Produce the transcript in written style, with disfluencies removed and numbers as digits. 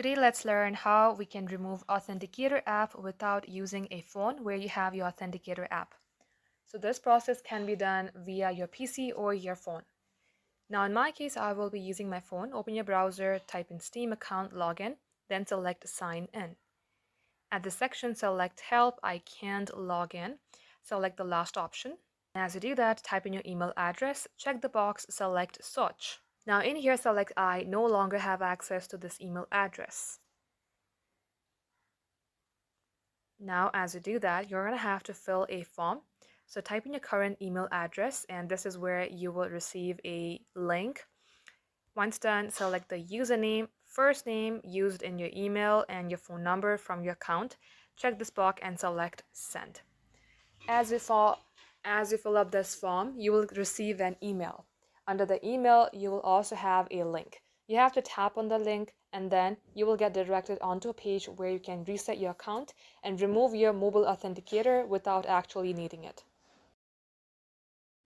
Today, let's learn how we can remove Authenticator app without using a phone where you have your Authenticator app. So this process can be done via your PC or your phone. Now, in my case, I will be using my phone. Open your browser, type in Steam account login, then select sign in. At the section, select help, I can't log in. Select the last option. As you do that, type in your email address, check the box, select search. Now in here, select I no longer have access to this email address. Now, as you do that, you're going to have to fill a form. So type in your current email address, and this is where you will receive a link. Once done, select the username, first name used in your email, and your phone number from your account. Check this box and select send. As you fill up this form, you will receive an email. Under the email, you will also have a link. You have to tap on the link and then you will get directed onto a page where you can reset your account and remove your mobile authenticator without actually needing it.